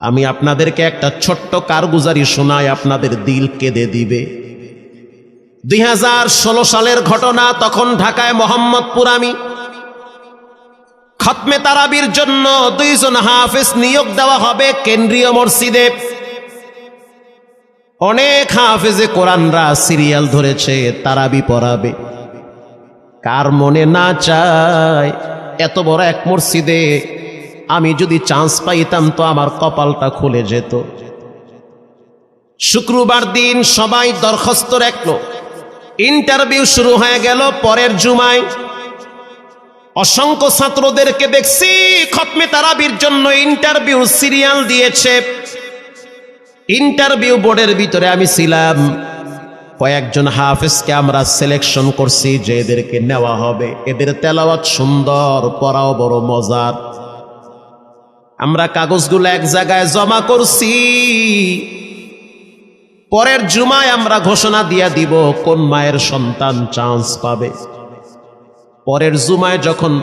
আমি আপনাদেরকে একটা ছোট্ট কারগুজারি শোনাই, আপনাদের দিল কেঁদে দিবে। 2016 সালের ঘটনা। তখন ঢাকায় মোহাম্মদপুর আমি খতমে তারাবির জন্য 2 জন হাফেজ নিয়োগ দেওয়া হবে কেন্দ্রীয় মসজিদে। অনেক হাফেজে কোরআনরা সিরিয়াল ধরেছে, তারাবি পড়াবে। কার মনে না চায় এত বড় এক মসজিদে আমি যদি চান্স পাইতাম তো আমার কপালটা খুলে যেত। শুক্রবার দিন সবাই দরখাস্ত রাখলো, ইন্টারভিউ শুরু হয়ে গেল। পরের জুমায় অসংখ্য ছাত্রদেরকে দেখছি খতমে তারাবির জন্য ইন্টারভিউ সিরিয়াল দিয়েছে। ইন্টারভিউ বোর্ডের ভিতরে আমি ছিলাম। কয়েকজন হাফেজকে আমরা সিলেকশন করছি যে এদেরকে নেওয়া হবে। এদের তেলাওয়াত সুন্দর, পড়াও বড় মজার। আমরা কাগজগুলো এক জায়গায় জমা করছি। পরের জুমায় আমরা ঘোষণা দিয়ে দিব কোন মায়ের সন্তান চান্স পাবে। পরের জুমায় যখন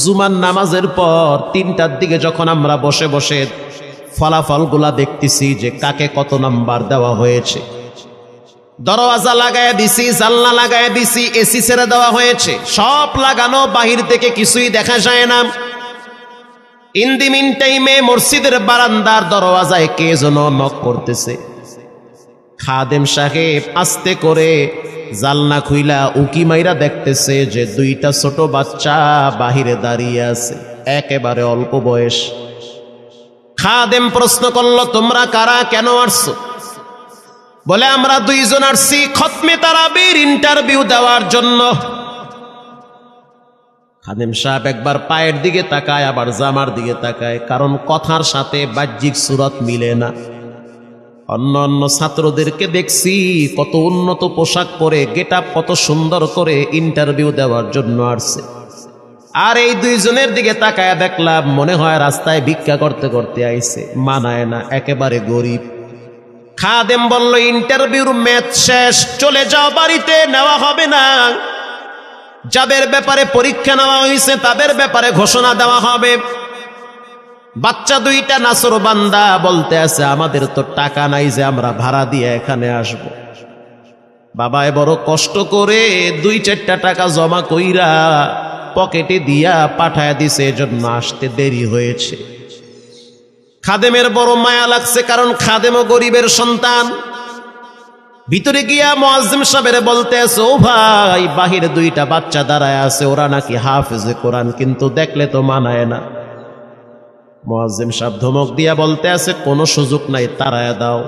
জুমার নামাজের পর 3টার দিকে যখন আমরা বসে বসে ফলাফলগুলা দেখতেছি যে কাকে কত নাম্বার দেওয়া হয়েছে, দরওয়াজা লাগায় দিছি, জানলা লাগায় দিছি, এসি ছেড়ে দেওয়া হয়েছে, সব লাগানো, বাহির থেকে কিছুই দেখা যায় না। ইন দি মিন টাইমে মসজিদের বারান্দার দরওয়াজায় কে যেন নক করতেছে। খাদেম সাহেব আস্তে করে জালনা খুইলা উকি মাইরা দেখতেছে যে 2টা ছোট বাচ্চা বাহিরে দাঁড়িয়ে আছে, একেবারে অল্প বয়স। খাদেম প্রশ্ন করলো, তোমরা কারা, কেন আসছো? বলে, আমরা 2 জন আসছি খতমে তারাবির ইন্টারভিউ দেওয়ার জন্য। খাদেম সাহেব একবার পায়ের দিকে তাকায়, আবার জামার দিকে তাকায়, কারণ কথার সাথে বাহ্যিক সুরত মিলে না। অন্য অন্য ছাত্রদেরকে দেখছি কত উন্নত পোশাক পরে, গেট আপ কত সুন্দর করে ইন্টারভিউ দেওয়ার জন্য আসছে। আর এই 2 জনের দিকে তাকায় দেখলাম মনে হয় রাস্তায় ভিক্ষা করতে করতে আইছে। মানায় না, একেবারে গরিব। খাদেম বলল, ইন্টারভিউর ম্যাচ শেষ, চলে যাও বাড়িতে, নেওয়া হবে না। যাদের ব্যাপারে পরীক্ষা নেওয়া হয়েছে তাদের ব্যাপারে ঘোষণা দেওয়া হবে। বাচ্চা 2টা নাসর বান্দা বলতে আছে, আমাদের তো টাকা নাই যে আমরা ভাড়া দিয়ে এখানে আসব। বাবায় বড় কষ্ট করে 2-4টা টাকা জমা কইরা পকেটে দিয়া পাঠায় দিছে, এজন্য আসতে দেরি হয়েছে। খাদেমের বড় মায়া লাগছে, কারণ খাদেমও গরিবের সন্তান। ভিতরে গিয়া মুয়াজ্জিম সাহেবের বলতে আছে, ও ভাই, বাহিরে 2টা বাচ্চা দাঁড়ায় আছে, ওরা নাকি হাফেজে কোরআন, কিন্তু দেখলে তো মানায় না। মুয়াজ্জিম সাহেব ধমক দিয়া বলতে আছে, কোনো সুযোগ নাই, তাড়ায় দাও।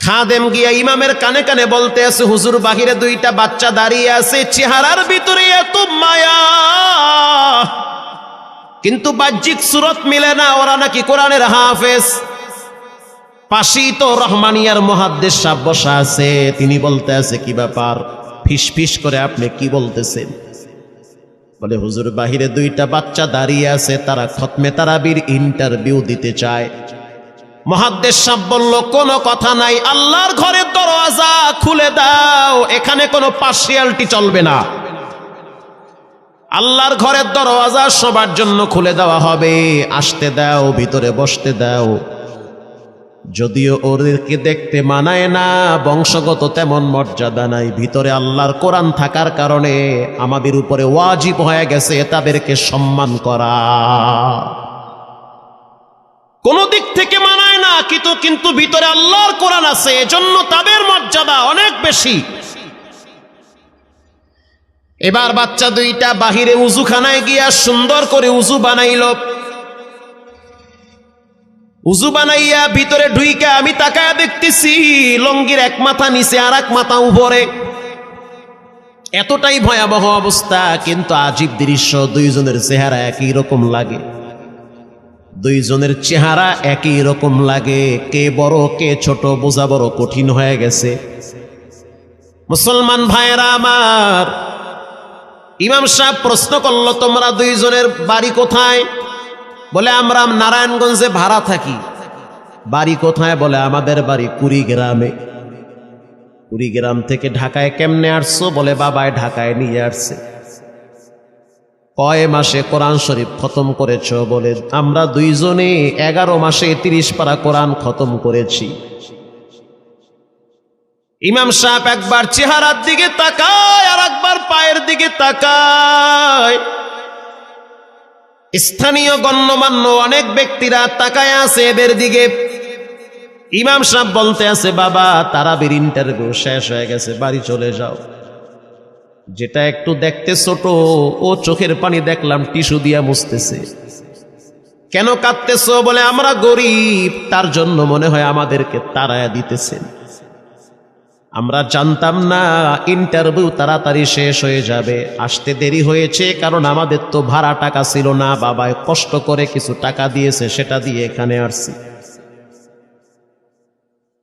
খাদেম গিয়া ইমামের কানে কানে বলতে আছে, হুজুর, বাহিরে 2টা বাচ্চা দাঁড়িয়ে আছে, চেহারার ভিতরে এত মায়া, কিন্তু বাহ্যিক সুরত মিলে না, ওরা নাকি কোরআনের হাফেজ। পাশেই তো রহমানিয়ার মুহাদ্দিস সাহেব বসা আছে, তিনি বলতে আছে, কি ব্যাপার, ফিস ফিস করে আপনি কি বলতেছেন? বলে, হুজুর, বাহিরে 2টা বাচ্চা দাঁড়িয়ে আছে, তারা খতমে তারাবির ইন্টারভিউ দিতে চায়। মুহাদ্দিস সাহেব বলল, কোনো কথা নাই, আল্লাহর ঘরের দরওয়াজা খুলে দাও, এখানে কোনো পার্সিয়ালিটি চলবে না। আল্লাহর ঘরের দরওয়াজা সবার জন্য খুলে দেওয়া হবে, আসতে দাও, ভিতরে বসতে দাও। যদিও ওদেরকে দেখতে মানায় না, বংশগত তেমন মর্যাদা নাই, ভিতরে আল্লাহর কোরআন থাকার কারণে আমাদের উপরে ওয়াজিব হয়ে গেছে তাদেরকে সম্মান করা। কোন দিক থেকে মানায় না, কিন্তু ভিতরে আল্লাহর কোরআন আছে, এজন্য তাদের মর্যাদা অনেক বেশি। এবার বাচ্চা 2টা বাহিরে উজুখানায় গিয়া সুন্দর করে উজু বানাইল। উজু বানাইয়া ভিতরে ঢুইকা আমি তাকায়া দেখতেছি লঙ্গির এক মাথা নিচে আর এক মাথা উপরে, এতটাই ভয়াবহ অবস্থা। কিন্তু আজীব দৃশ্য, 2 জনের চেহারা একই রকম লাগে। 2 জনের চেহারা একই রকম লাগে, কে বড় কে ছোট বোঝা বড় কঠিন হয়ে গেছে। মুসলমান ভাইয়েরা আমার, ইমাম সাহেব প্রশ্ন করলো, তোমরা 2 জনের বাড়ি কোথায়? বলে, আমরা নারায়ণগঞ্জে ভাড়া থাকি। বাড়ি কোথায়? বলে, আমাদের বাড়ি কুড়িগ্রামে। কুড়িগ্রাম থেকে ঢাকায় কেমনে আসছো? বলে, বাবায় ঢাকায় নিয়ে আসছে। কয় মাসে কোরআন শরীফ খতম করেছ? বলে আমরা দুইজনে 11 মাসে 30 পারা কোরআন খতম করেছি। ইমাম সাহেব একবার চেহারার দিকে তাকায় আর একবার পায়ের দিকে তাকায়। স্থানীয় গণ্যমান্য অনেক ব্যক্তিরা তাকায় আছে এদের দিকে। ইমাম সাহেব বলতে আছে, বাবা তারাবির ইন্টারভিউ শেষ হয়ে গেছে, বাড়ি চলে যাও। যেটা একটু দেখতে ছোট, ও চোখের পানি দেখলাম টিস্যু দিয়া মুছতেছে। কেন কাঁদতেছ? বলে আমরা গরিব, তার জন্য মনে হয় আমাদেরকে তাড়ায়া দিতেছেন। আমরা জানতাম না ইন্টারভিউ তাড়াতাড়ি শেষ হয়ে যাবে, আসতে দেরি হয়েছে কারণ আমাদের তো ভাড়া টাকা ছিল না, বাবায় কষ্ট করে কিছু টাকা দিয়েছে, সেটা দিয়ে এখানে আসছি।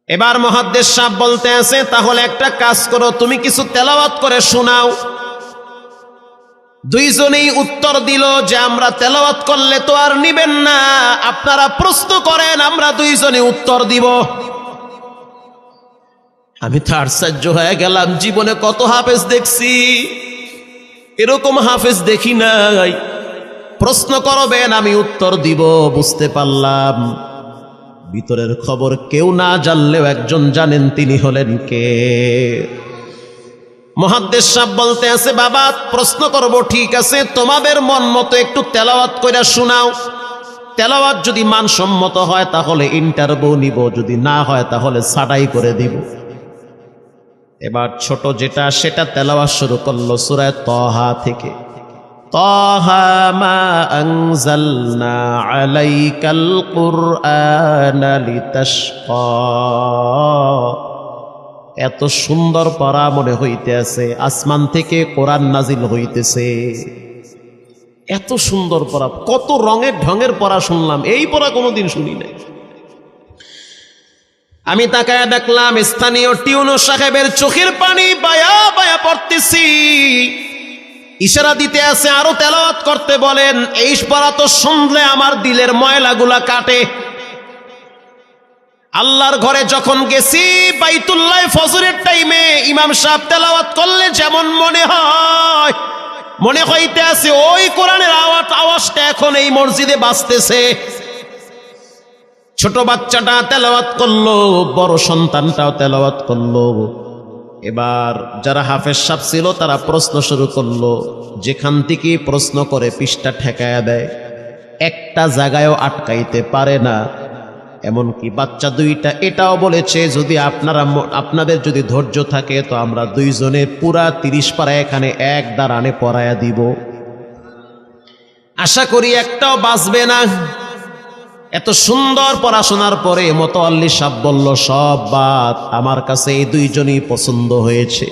এবার মুহাদ্দিস সাহেব বলতে আছে, তাহলে একটা কাজ করো, তুমি কিছু তেলাওয়াত করে শোনাও। দুইজনেই উত্তর দিল যে আমরা তেলাওয়াত করলে তো আর নিবেন না, আপনারা প্রশ্ন করেন, আমরা দুইজনে উত্তর দিব। আমি তো আশ্চর্য হয়ে গেলাম, জীবনে কত হাফেজ দেখছি, এরকম হাফেজ দেখি নাই। প্রশ্ন করবেন, আমি উত্তর দিব। বুঝতে পারলাম ভিতরের খবর কেউ না জানলেও একজন জানেন, তিনি হলেন কে? মুহাদ্দিস সাহেব বলতে আছে, বাবা প্রশ্ন করব, ঠিক আছে, তোমাদের মন মতো একটু তেলাওয়াত কইরা শোনাও। তেলাওয়াত যদি মানসম্মত হয় তাহলে ইন্টারভিউ নিব, যদি না হয় তাহলে ছাঁটাই করে দিব। এবার ছোট যেটা সেটা তেলাওয়াত শুরু করলো সূরা তাহা থেকে। তাহা মা আনজালনা আলাইকাল কুরআনা লিতাশকা। এত সুন্দর পড়া মনে হইতে আছে, আসমান থেকে কোরআন নাজিল হইতেছে। এত সুন্দর পড়া, কত রঙের ঢঙের পড়া শুনলাম, এই পড়া কোনোদিন শুনি নাই। আমি তাকায় দেখলাম স্থানীয় টিউনো সাহেবের চোখের পানি বায়া বায়া পড়তেছি। ইশারা দিতে আছে আরো তেলাওয়াত করতে বলেন। এই পড়া তো শুনলে আমার দিলের ময়লাগুলা কাটে। আল্লাহর ঘরে যখন গেছি বাইতুল্লাহ ফজরের টাইমে ইমাম সাহেব তেলাওয়াত করলে যেমন মনে হয়, মনে হইতে আছে ওই কোরআনের আওয়াজটা এখন এই মসজিদে বাজতেছে। ছোট বাচ্চাটা তেলাওয়াত করলো, বড় সন্তানটাও তেলাওয়াত করলো। এবার যারা হাফেজ সাহেব ছিল তারা প্রশ্ন শুরু করলো। যেখান থেকে প্রশ্ন করে পৃষ্ঠা ঠেকায়া দেয়, একটা জায়গায়ও আটকাইতে পারে না। এমনকি বাচ্চা দুইটা এটাও বলেছে, যদি আপনাদের যদি ধৈর্য থাকে তো আমরা দুইজনে পুরা 30 পারা এখানে এক দাঁড়ানে পড়ায়া দিব। আশা করি একটাও বাঁচবে না। এত সুন্দর পড়াশোনার পরে মোতাওয়াল্লি সাহেব বলল, সব বাদ, আমার কাছে এই দুইজনই পছন্দ হয়েছে।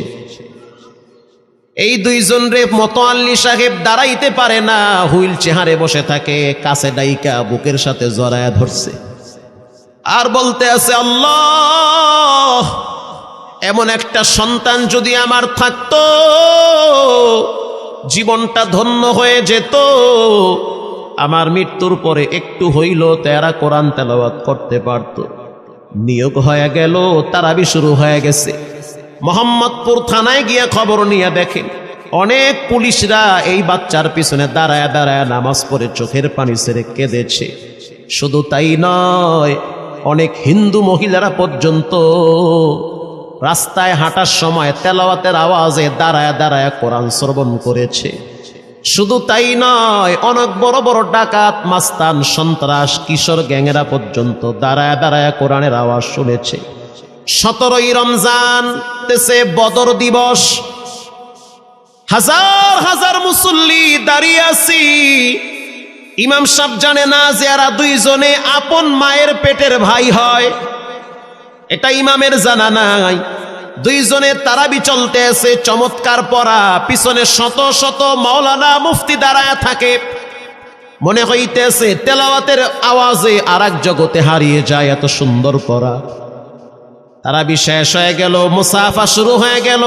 এই দুইজন রে মোতাওয়াল্লি সাহেব দাঁড়াইতে পারে না, হুইল চেহারে বসে থাকে, কাছে ডাইকা বুকের সাথে জড়ায়া ধরছে আর বলতে আছে, আল্লাহ এমন একটা সন্তান যদি আমার থাকতো জীবনটা ধন্য হয়ে যেত। আমার মৃত্যুর পরে একটু হইল তেরা কোরআন তেলাওয়াত করতে পারত। নিয়োগ হয়ে গেল, তারাবি শুরু হয়ে গেছে। মোহাম্মদপুর থানায় গিয়ে খবর নিয়ে দেখেন অনেক পুলিশরা এই বাচ্চার পিছনে দাঁড়ায় দাঁড়ায় নামাজ পড়ে চোখের পানি ছেড়ে কেঁদেছে। শুধু তাই নয়, অনেক হিন্দু মহিলারা পর্যন্ত রাস্তায় হাঁটার সময় তেলাওয়াতের আওয়াজে দাঁড়ায় দাঁড়ায় কোরআন শ্রবণ করেছে। শুধু তাই নয়, অনেক বড় বড় ডাকাত, মাস্তান, সন্ত্রাস, কিশোর গ্যাংয়েরা পর্যন্ত দাঁড়ায় দাঁড়ায় কোরআনের আওয়াজ শুনেছে। 17ই রমজান দেশে বদর দিবস, হাজার হাজার মুসল্লি দাঁড়িয়ে আছি। ইমাম সাহেব জানে না যে এরা দুইজনে আপন মায়ের পেটের ভাই হয়, এটা ইমামের জানা নাই। দুইজনে তারাবি চলতে আছে, চমৎকার পড়া, পিছনে শত শত মাওলানা মুফতি দাঁড়ায় থাকে। মনে হইতেছে তেলাওয়াতের আওয়াজে আর এক জগতে হারিয়ে যায়, এত সুন্দর পড়া। তারাবি শেষ হয়ে গেল, মুসাফা শুরু হয়ে গেল।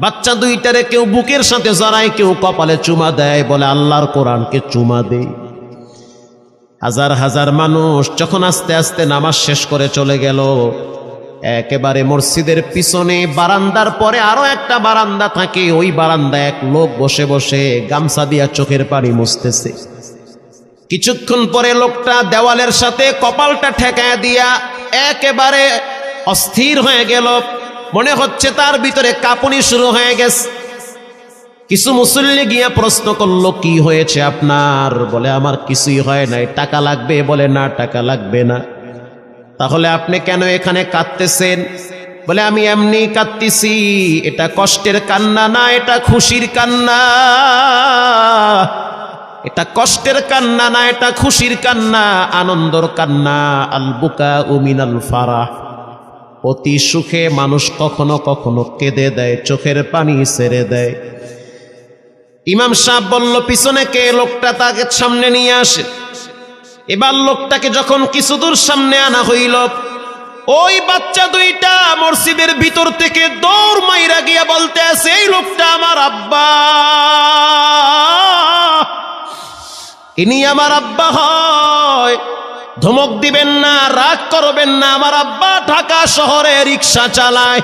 বাচ্চা দুইটারে কেউ বুকের সাথে জড়ায়, কেউ কপালে চুমা দেয়, বলে আল্লাহর কোরআনকে চুমা দেই। হাজার হাজার মানুষ যখন আস্তে আস্তে নামাজ শেষ করে চলে গেল, একেবারে মসজিদের পিছনে বারান্দার পরে আরো একটা বারান্দা থাকে, ওই বারান্দায় এক লোক বসে বসে গামছা দিয়া চোখের পানি মুছতেছে। কিছুক্ষণ পরে লোকটা দেওয়ালের সাথে কপালটা ঠেকায় দিয়া একেবারে অস্থির হয়ে গেল, মনে হচ্ছে তার ভিতরে কাঁপুনি শুরু হয়ে গেছে। কিছু মুসল্লি গিয়া প্রশ্ন করলো, কি হয়েছে আপনার? বলে আমার কিছুই হয় নাই। টাকা লাগবে? বলে না, টাকা লাগবে না। তাহলে আপনি কেন এখানে কাঁদতেছেন? বলে আমি এমনি কাঁদতেছি, এটা কষ্টের কান্না না, এটা খুশির কান্না। এটা কষ্টের কান্না না, এটা খুশির কান্না, আনন্দর কান্না। আল বুকা মিনাল ফারাহ, অতি সুখে মানুষ কখনো কখনো কেঁদে দেয়, চোখের পানি ছেড়ে দেয়। ইমাম সাহেব বলল, পিছনে কে? লোকটা তাকে সামনে নিয়ে আসে। এবার লোকটাকে যখন কিছু দূর সামনে আনা হইল, ওই বাচ্চা দুইটা মসজিদের ভিতর থেকে দৌড় মাইরা গিয়া বলতে আছে, এই লোকটা আমার আব্বা, ইনি আমার আব্বা হয়। ধমক দিবেন না, রাগ করবেন না। আমার আব্বা ঢাকা শহরে রিক্সা চালায়,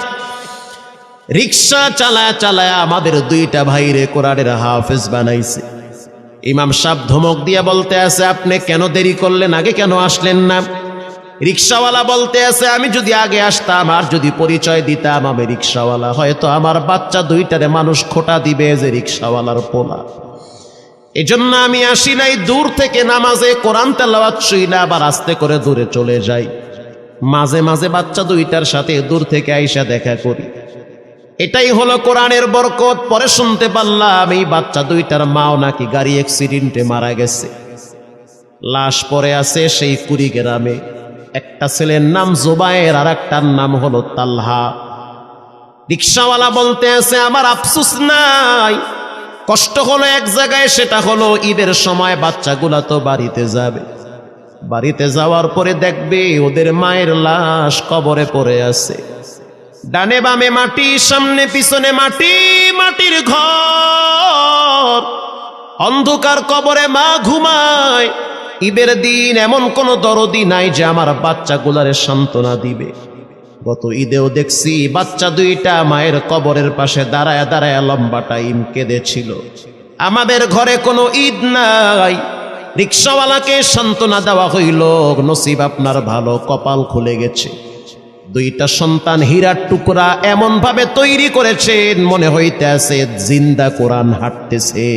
রিক্সা চালায় চালায় আমাদের দুইটা ভাইরে কোরআনের হাফেজ বানাইছে। ইমাম সাহেব ধমক দিয়ে বলতে আছে, আপনি কেন দেরি করলেন? আগে কেন আসলেন না? রিক্সাওয়ালা বলতে আছে, আমি যদি আগে আসতাম আর যদি পরিচয় দিতাম আমি রিক্সাওয়ালা, হয়তো আমার বাচ্চা দুইটারে মানুষ খোটা দিবে যে রিক্সাওয়ালার পোলা। এজন্য আমি আসি নাই। দূর থেকে নামাজে কোরআন তেলাওয়াত শুইলা আবার আস্তে করে দূরে চলে যাই। মাঝে মাঝে বাচ্চা দুইটার সাথে দূর থেকে আইসা দেখা করি। এটাই হলো কোরআনের বরকত। পরে শুনতে পারলাম এই বাচ্চা দুইটার মাও নাকি গাড়ি অ্যাক্সিডেন্টে মারা গেছে। লাশ পড়ে আছে সেই কুড়িগ্রামে। একটা ছেলের নাম জোবায়ের আর একটার নাম হলো তালহা। রিক্সাওয়ালা বলতে আছে, আমার আফসোস নাই, কষ্ট হলো এক জায়গায়, সেটা হলো ঈদের সময় বাচ্চাগুলা তো বাড়িতে যাবে, বাড়িতে যাওয়ার পরে দেখবে ওদের মায়ের লাশ কবরে পড়ে আছে। ডানে বামে মাটি, সামনে পিছনে মাটি, মাটির ঘর, অন্ধকার কবরে মা ঘুমায়। ঈদের দিন এমন কোন দরদি নাই যে আমার বাচ্চাগুলারে সান্ত্বনা দিবে। গত ঈদেও দেখছি বাচ্চা দুইটা মায়ের কবরের পাশে দাঁড়ায় দাঁড়ায় লম্বা টাইম কেঁদেছিল। আমাদের ঘরে কোনো ঈদ নাই। রিক্সাওয়ালাকে সান্ত্বনা দেওয়া হইল, নসিব আপনার ভালো, কপাল খুলে গেছে। দুইটা সন্তান হীরার টুকরা এমন ভাবে তৈরি করেছেন, মনে হইতে আছে জিন্দা কোরআন হাঁটতেছে।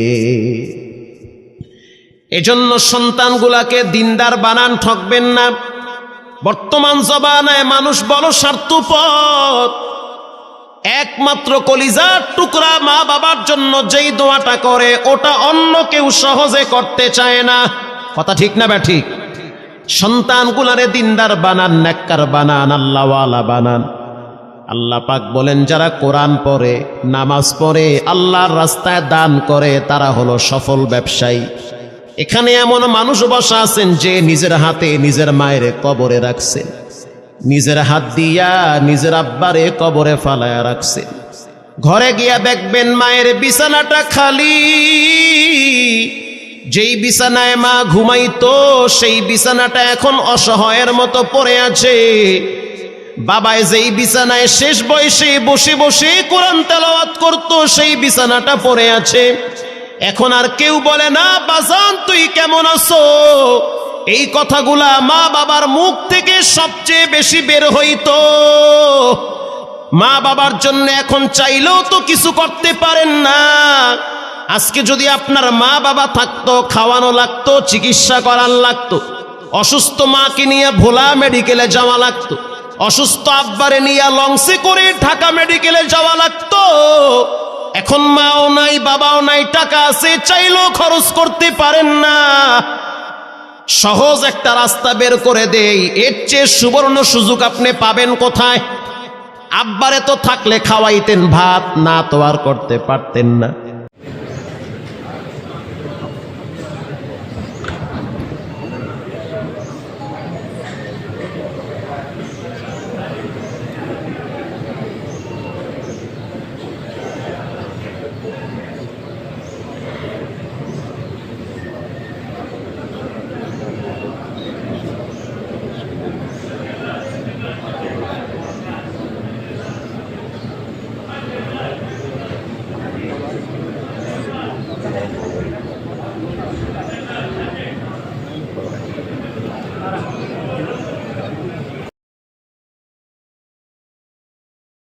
এজন্য সন্তানগুলাকে দিনদার বানান, ঠকবেন না। বর্তমান জমানায় মানুষ বড় স্বার্থপর। একমাত্র কলিজার টুকরা মা বাবার জন্য যেই দোয়াটা করে ওটা অন্য কেউ সহজে করতে চায় না। কথা ঠিক না ব্যাঠিক? সন্তানগুলারে দিনদার বানান, নেককার বানান, আল্লাহওয়ালা বানান। আল্লাহ পাক বলেন, যারা কোরআন পড়ে, নামাজ পড়ে, আল্লাহর রাস্তায় দান করে, তারা হলো সফল ব্যবসায়ী। এখানে এমন মানুষ বসা আছেন যে নিজের হাতে নিজের মায়ের কবরে রাখছেন, নিজের হাত দিয়া নিজের আব্বারে কবরে ফালায়া রাখছেন। ঘরে গিয়া দেখবেন মায়ের বিছানাটা খালি। যেই বিছানায় মা ঘুমাইতো সেই বিছানাটা এখন অসহায়ের মতো পড়ে আছে। বাবায় যেই বিছানায় শেষ বয়সে বসে বসে কোরআন তেলাওয়াত করত সেই বিছানাটা পড়ে আছে। এখন আর কেউ বলে না, বাজান তুই কেমন আছো? এই কথাগুলা মা বাবার মুখ থেকে সবচেয়ে বেশি বের হইতো। মা বাবার জন্য এখন চাইলেও তো কিছু করতে পারেন না। আজকে যদি আপনার মা বাবা থাকতো, খাওয়ানো লাগতো, চিকিৎসা করার লাগতো, অসুস্থ মাকে নিয়ে ভোলা মেডিকেলে যাওয়া লাগতো, অসুস্থ আব্বারে নিয়ে লঞ্চে করে ঢাকা মেডিকেলে যাওয়া লাগতো। এখন মাও নাই, বাবাও নাই, টাকা আছে, চাইলেও খরচ করতে পারেন না। সহজ একটা রাস্তা বের করে দেই, এর চেয়ে সুবর্ণ সুযোগ আপনি পাবেন কোথায়? আব্বারে তো থাকলে খাওয়াইতেন ভাত, না তো আর করতে পারতেন না।